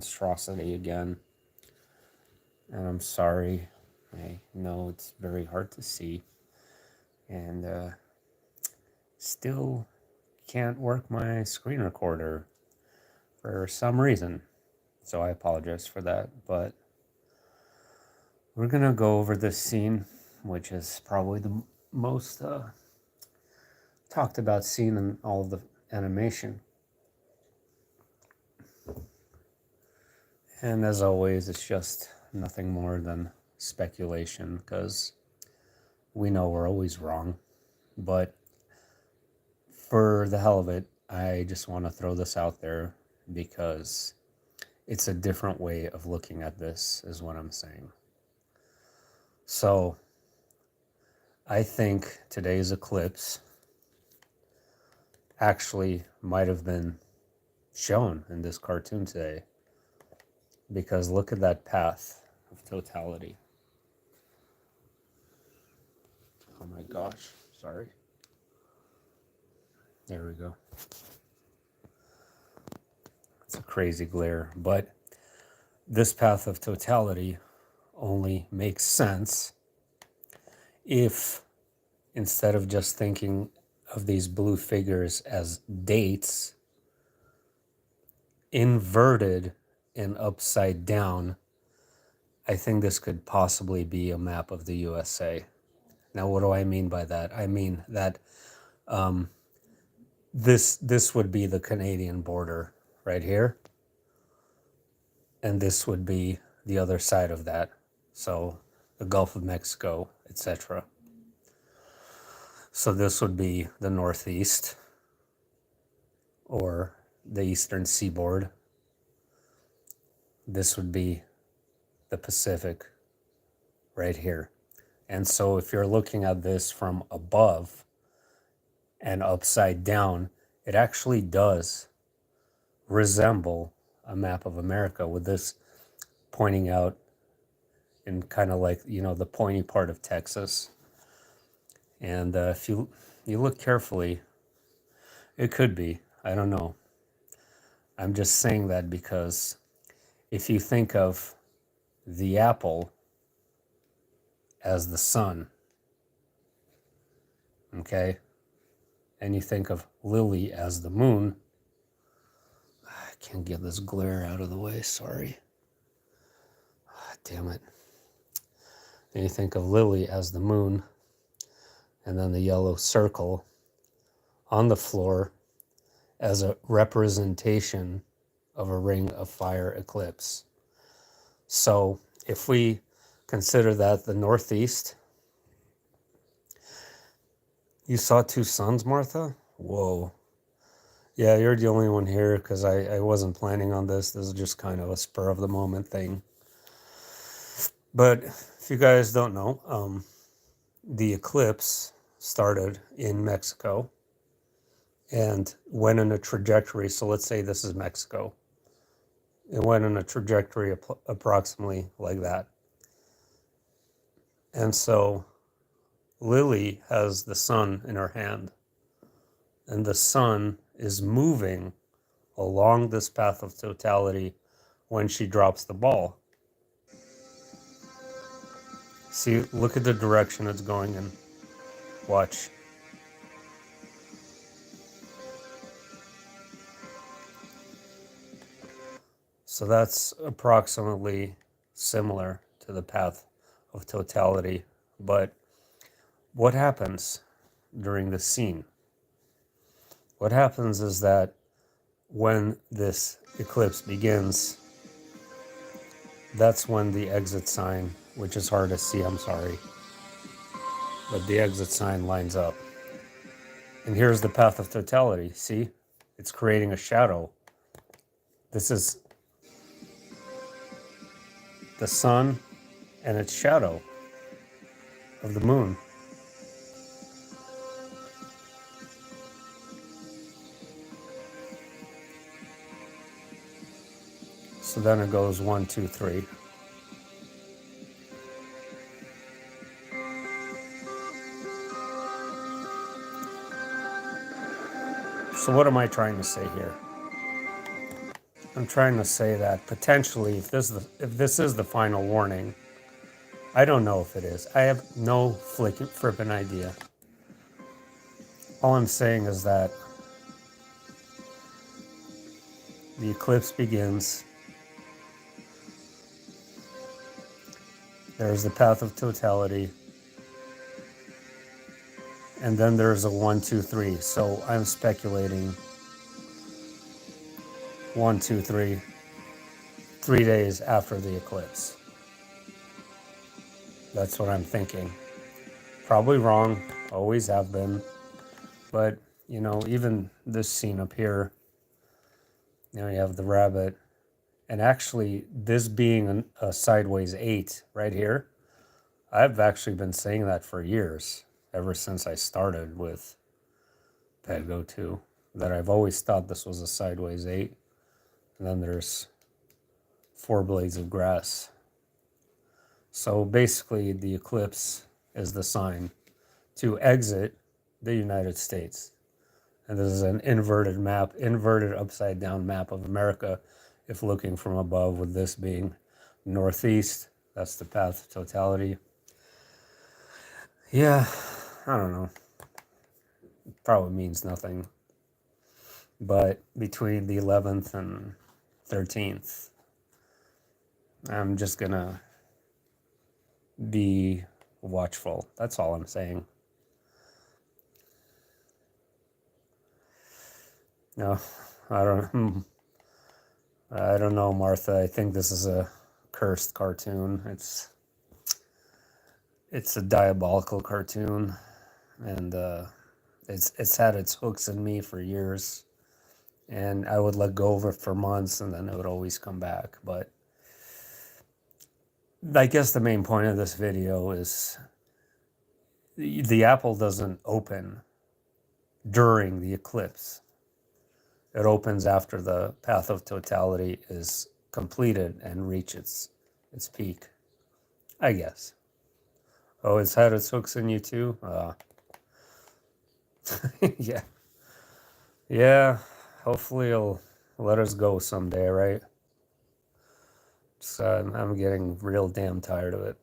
monstrosity again. And I'm sorry. I know it's very hard to see. And still can't work my screen recorder for some reason. So I apologize for that. But we're going to go over this scene, which is probably the most talked about scene in all of the animation. And as always, it's just nothing more than speculation because we know we're always wrong. But for the hell of it, I just want to throw this out there because it's a different way of looking at this, is what I'm saying. So I think today's eclipse actually might have been shown in this cartoon today, because look at that path of totality. Oh my gosh, sorry. There we go. It's a crazy glare, but this path of totality only makes sense if, instead of just thinking of these blue figures as dates, inverted and upside down, I think this could possibly be a map of the USA. Now, what do I mean by that? I mean that this would be the Canadian border right here, and this would be the other side of that. So the Gulf of Mexico, etc. So this would be the Northeast or the Eastern Seaboard. This would be the Pacific right here. And so if you're looking at this from above and upside down, it actually does resemble a map of America, with this pointing out in kind of like, the pointy part of Texas. And if you look carefully, it could be. I don't know. I'm just saying that because if you think of the apple as the sun, okay, and you think of Lily as the moon, I can't get this glare out of the way, sorry. Damn it. And you think of Lily as the moon, and then the yellow circle on the floor as a representation of a ring of fire eclipse. So if we consider that the Northeast, you saw two suns, Martha? Whoa. Yeah, you're the only one here because I wasn't planning on this. This is just kind of a spur of the moment thing. But if you guys don't know, the eclipse started in Mexico and went in a trajectory. So let's say this is Mexico. It went in a trajectory approximately like that. And so Lily has the sun in her hand, and the sun is moving along this path of totality when she drops the ball. See, look at the direction it's going in. Watch. So that's approximately similar to the path of totality. But what happens during the scene? What happens is that when this eclipse begins, that's when the exit sign, which is hard to see, I'm sorry, but the exit sign lines up. And here's the path of totality. See? It's creating a shadow. This is the sun and its shadow of the moon. So then it goes 1, 2, 3. So what am I trying to say here? I'm trying to say that potentially, if this is the final warning, I don't know if it is. I have no frippin' idea. All I'm saying is that the eclipse begins. There's the path of totality. And then there's a 1, 2, 3. So I'm speculating 1, 2, 3, 3 days after the eclipse. That's what I'm thinking. Probably wrong, always have been. But, you know, even this scene up here, you know, you have the rabbit. And actually, this being a sideways 8 right here, I've actually been saying that for years, ever since I started with ipetgoat2, that I've always thought this was a sideways 8. And then there's 4 blades of grass. So basically, the eclipse is the sign to exit the United States. And this is an inverted map, inverted upside down map of America, if looking from above, with this being northeast. That's the path of totality. Yeah, I don't know. Probably means nothing. But between the 11th and 13th, I'm just gonna be watchful. That's all I'm saying. No, I don't know, Martha. I think this is a cursed cartoon. It's a diabolical cartoon, and it's had its hooks in me for years, and I would let go of it for months, and then it would always come back. But I guess the main point of this video is the apple doesn't open during the eclipse. It opens after the path of totality is completed and reaches its peak, I guess. Oh, it's had its hooks in you too? Yeah. Yeah, hopefully it'll let us go someday, right? So I'm getting real damn tired of it.